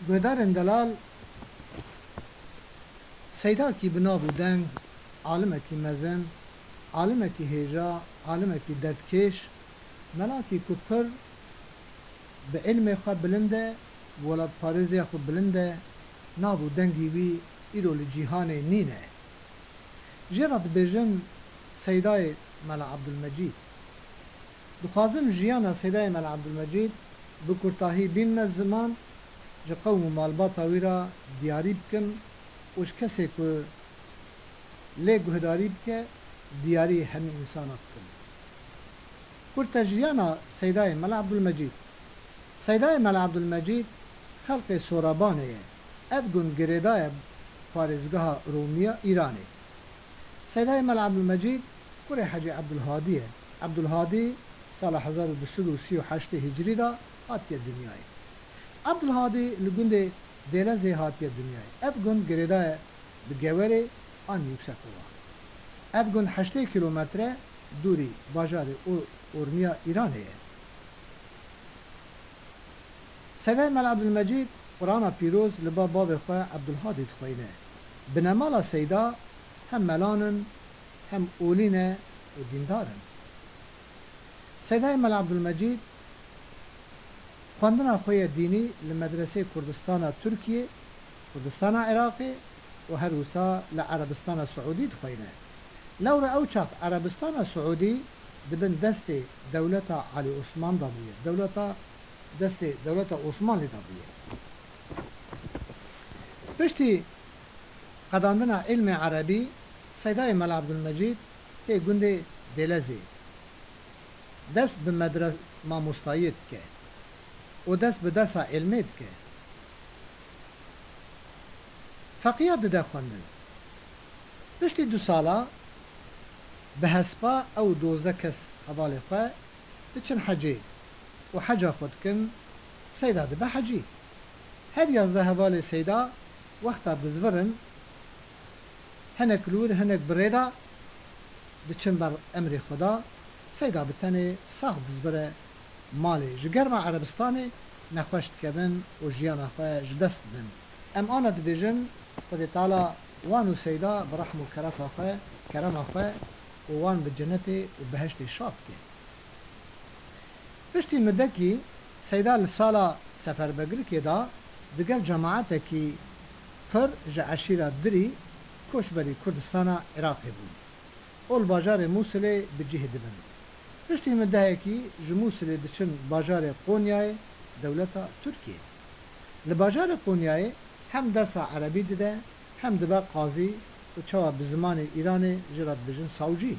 گهدارن دلال سیدا کی بنا بودن عالم کی مزن عالم کی هجا عالم کی دردکش ملاکی کوپر به علم خو بلنده ولا پارزی خو بلنده نابو دنگی وی ایرول جیهان نینه جرات بجن سیدای ملا عبدالمجید بخوازم جیانا سیدای ملا عبدالمجید بکرتاهی بین زمان جا قوم مالباتا ویرا دیاری بکن وش کسی که لی گهداری بکه دیاری همه انسانات کن کرتا جیانا سیدای ملا عبدالمجید سیدای ملا عبدالمجید خلق سورابانه افگون گریدای پارزگاه رومیا ایرانی سیدای ملا عبدالمجید کره حجی عبدالهادیه عبدالهادی سال 1238 هجری دا هاتیه دنیای عبدالهادی لگنده دیلزه هاتیه دنیای افگون گریدای بگوره آن yüksek olan افگون 8 کیلومتره دوری باجار اورمیا ایرانیه سیدای ملا عبدالمجید قرآن پیروز لبا باب خواه عبدالهادی تخوینه بنمالا سیدا هم ملانن هم اولینه و دیندارن سیدای ملا عبدالمجید خواندن خواه دینی لمدرسه کردستان ترکیه کردستان عراقی و هر وسا لعربستان سعودی تخوینه لور او چاق عربستان سعودی دبن دست دولت علی عثمان دابیه دولت عثمانی دابیه پشتی قداندن علم عربی سیدای ملا عبدالمجید تی گنده دلزی دست به مدرسه ماموستاییت که و دست به درس علمیت که فقیه ده خوندن پشتی 2 ساله به حسبا او 12 کس حواله خواه دچن حجی و حجا خود کن سیدا ده به حجی هر 11 حواله سیدا وقتا دزورن هنک لور هنک بریدا دچن بر امر خدا سیدا بتنه ساخت دزوره مالی جگرما عربستانی نخوشت کبن و جیان خواه جدست دن ام آنه دبیجن خود تعالی وانو سیدا برحم و کرم خواه و وان بجنت و بهشت شاب که پشتی مدکی سیدا لسالا سفر بگری که دا دگل جماعت کی پر جا عشیره دری کش بری کردستان عراقی بود اول باجار موصل بجیه دبن پشتی مدهی کی جموصل دچن باجار قونیای دولت ترکیه لباجار قونیای هم درس عربی دیده هم دبا قاضی و چوا بزمان ایران جرات بجن ساوجی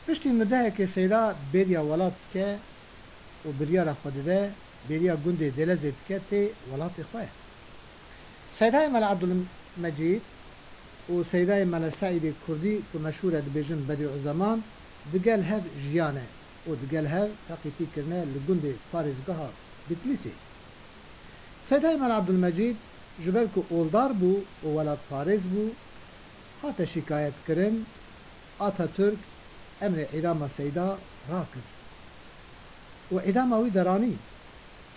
پشتی مدهی که سیدا بریا ولات که و بریا خود ده بریا گنده دلزید که تی ولات خواه سیدای ملا عبدالمجید و سیدای ملا سعید کردی که مشهوره بجن بدیع زمان دگل هر جیانه و دگل هر تقیتی کرنه لگنده پارزگاه بتلیسی سیدای ملا عبدالمجید جبر که اولدار بو و ولاد پارز بو هات شکایت کرن آتا ترک امر اعدام سیدا را کرد و اعدام اوی درانی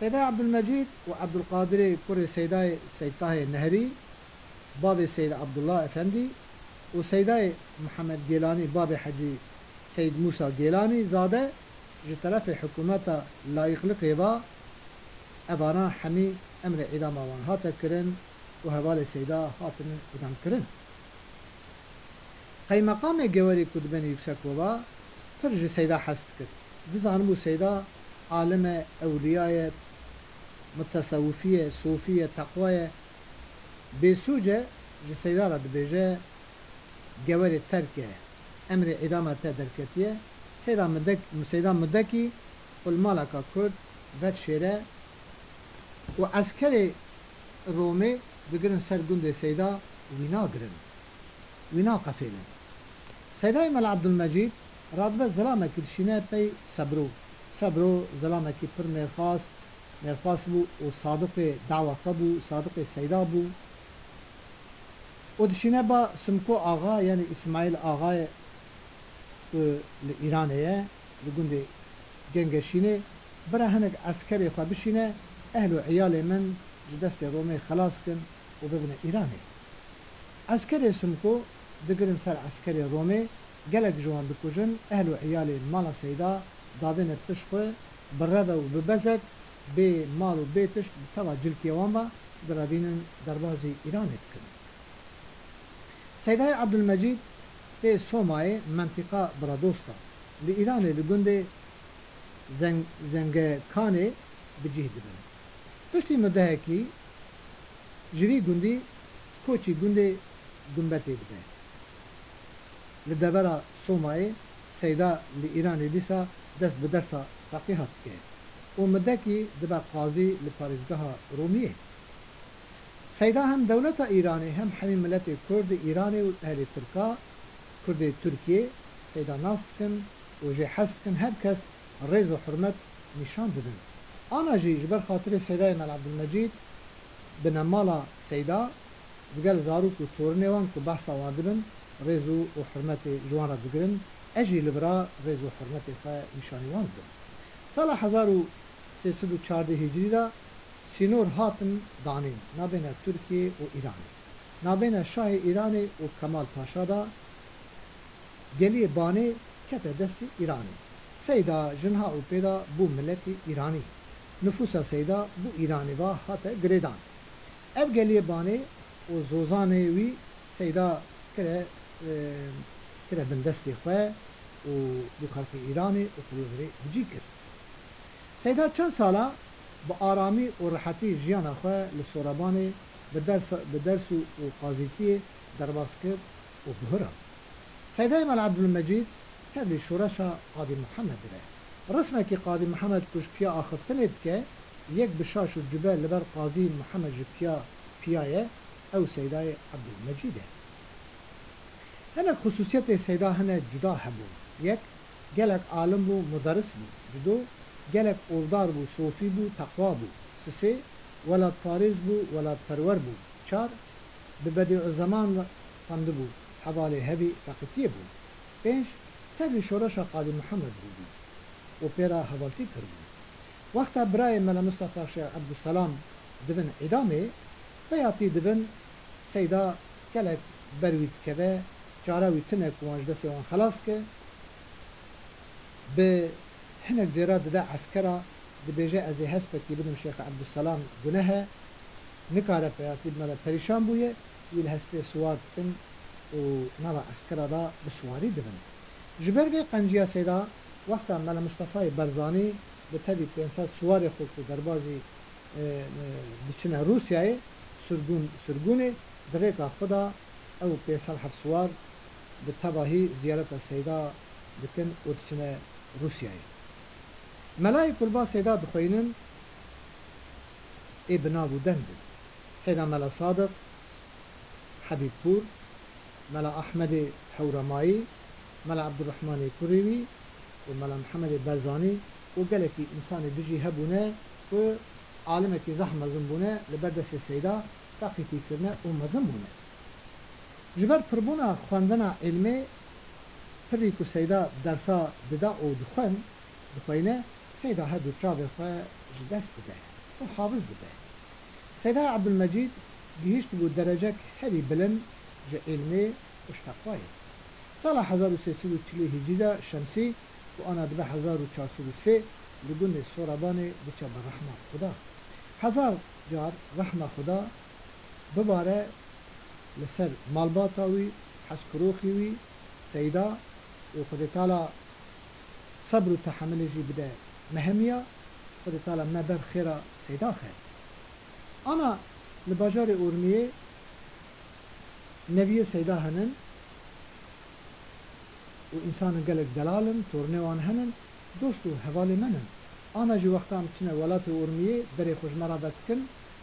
سیدای عبدالمجید و عبدالقادر کور سیدای سیدتاه نهری باب سید عبدالله افندی و سیدای محمد گیلانی باب حجی سید موسی گیلانی زاده جه طرف حکومت لایقلقی با ابانا حمی امر اعدام آوان هاتا کرن و حوال سیدا هاتن اعدام کرن قیمقام گواری کدبن یکسک وبا پر جه سیدا حست کرد دزانبو سیدا عالم اولیای متصوفیه صوفیه تقویه بسوجه جه سیدا را دبیجه گواری ترکه امر اعدام تا درکتیه سیدا مدکی قل مالکا کرد ود شیره و عسکر رومی بگرن سرگند سیدا وینا گرن وینا قفیلن سیدای ملا عبدالمجید رادبه ظلامه کلشینه پی صبرو ظلامه کی پر مرخاص بو و صادق دعوه بو صادق سیدا بو و دشینه با سمکو آغا یعنی اسماعیل آغای ایرانیه لگنده گنگشینه برا هنگ عسکری خواه بشینه اهل و عیال من جدست رومي خلاص كن وببنى إيراني عسكري سمكو دقرن سر عسكري رومي قلق جوان دكوجن أهل وعيالي مالا سيدا دابين التشخو بالربا وببزك بمال وبيتش بتوا جلكي وانبا درابين دربازي إيراني تكن سيداي عبد المجيد تي سوماي منطقة برادوستا لإيراني لقندي زنگكاني بجهد بن پشتی مدهکی جوی گندی کوچی گندی گنبتی بده لدورا سومای سیدا لإيران دیسا دست به درسا تقیحات که و مدهکی دبا قاضی لپارزگاه رومیه سیدا هم دولت ایرانی هم همین ملت کرد ایرانی و اهل ترکا کرد ترکیه سیدا ناست کن و جه حست کن هر کس ریز و حرمت نشان دادن آنا جی جبر خاطر سیدای مال عبدالمجید بنمالا سیدا بگل زاروک و تورنیوان که بحثا واردبن ریز و حرمت جوان را دگرن اجی لبرا ریز و حرمت خواه نشانیوان دن سال 1314 هجری را سینور هاتن دانین نابین ترکیه و ایرانی نابین شاه ایرانی و کمال پاشا دا گلی بانی کت دست ایرانی سیدا جنها و پیدا بو ملت ایرانی نفوسا سیدا بو ایرانی با حتی گریدان اف گلی بانی و زوزانه وی سیدا کره بندستی خواه و بو خلق ایرانی و خلیوری بجی کرد سیدا چند سالا با آرامی و راحتی جیان خواه لسورابانی به درس و قاضیتی درباز کرد و بهرا سیدای مال عبدالمجید تبلی شورشا قاضی محمد ره رسمه که قاضی محمد کش پیا آخفتنید که یک بشاش و جبه لبر قاضی محمد پیا پیایه او سیدای عبدالمجیده هنک خصوصیت سیدا هنه جدا هبو یک گلک عالم بو مدرس بو دو گلک اوردار بو صوفی بو تقوا بو سه ولاد پاریز بو ولاد پرور بو چار ببدیع زمان خانده بو حوالی هبی فقطیه بو پنج تبلی شورش قاضی محمد بودی و پیرا حوالتی کردی وقتا برای ملا مصطفی شیخ عبدالسلام دبن ادامه بیاتی دبن سیدا گلک بروید که به جاراوی تنک وانجده سیوان خلاص که به هنک زیراد ده عسکرا دبیجه ازی هسپتی بدم شیخ عبدالسلام گناه نکاره بیاتی بنا پریشان بویه ویل هسپی سوار کن و نوا عسکرا دا بسواری دبن جبر به قنجیا سیدا وقتا ملا مصطفی برزانی به تبی 500 سوار خود که دربازی بچنه روسیای سرگونه دریقا خدا او 500 سوار به تباهی زیارت سیدا بکن و بچنه روسیای ملای کلبا سیدا دخوینن ابنا بودن بود سیدا ملا صادق حبیب پور ملا احمد حورمایی ملا عبدالرحمن کوریوی و ملا محمد برزانی و گلکی انسان دجی هبونه و عالمکی زحمه زنبونه لبردس سیدا تقیتی کرنه و مزنبونه جبر پربونا خواندنا علمه پری که سیدا درسا ددا و دخوینه سیدا هدو چاوه خواه جدست ده و حافظ ده سیدا عبدالمجید گهشت بود درجه هری بلند جا علمه اشتقوائه سال 1340 هجری شمسی و آن دبه 1403 لگند سورابان بچه برحمه خدا هزار جار رحمه خدا بباره لسر مالباتاوی حسکروخیوی سیدا و خود تعالی صبر و تحملشی بده مهمیه خود تعالی مدر خیره سیدا خیر آنا لباجار اورمیه نوی سیدا هنن و انسان گلک دلالن تورنوان هنن دوست و حوالی منن آنا جی وقتا چنه ولات اورمیه دری خوش مرابط کن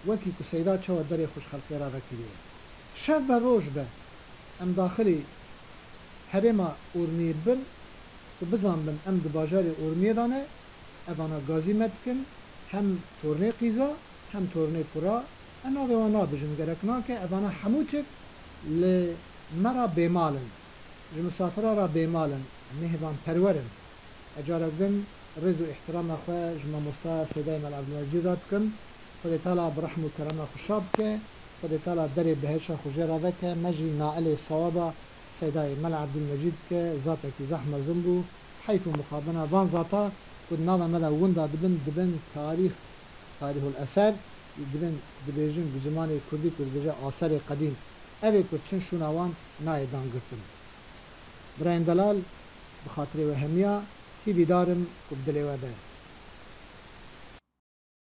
وکی که سیدا چوا دری خوش خلقی را وکیلیه شب به روش به ام داخلی حرما اورمیه بن که بزن بن ام دباجار اورمیه دانه اوانا گازی مدکن هم تورنه قیزا هم تورنه پورا انا وانا بجن گرکنا که اوانا حموچک لمرا بیمالن مسافرا را بیمالن مهوان پرورن اجارت بن رز و احترام خواه جمع مستا سیدای مال عبدالمجید راد کن خود تعالی برحم و کرم خوشاب که خود تعالی در بهش خوجرا وکه مجی نائل صوابا سیدای مل عبدالمجید که ذاته کی زحمه زنبو حیف و مخابنه وان ذاتا کد ناو مدا وندا دبن تاریخ الاثر دبیجن بزمان کردی کردجا آثار قدیم اوی کد چن شوناوان نایدان گرتن براین دلال بخاطر وهمیا کی بیدارم کب دلیوه ده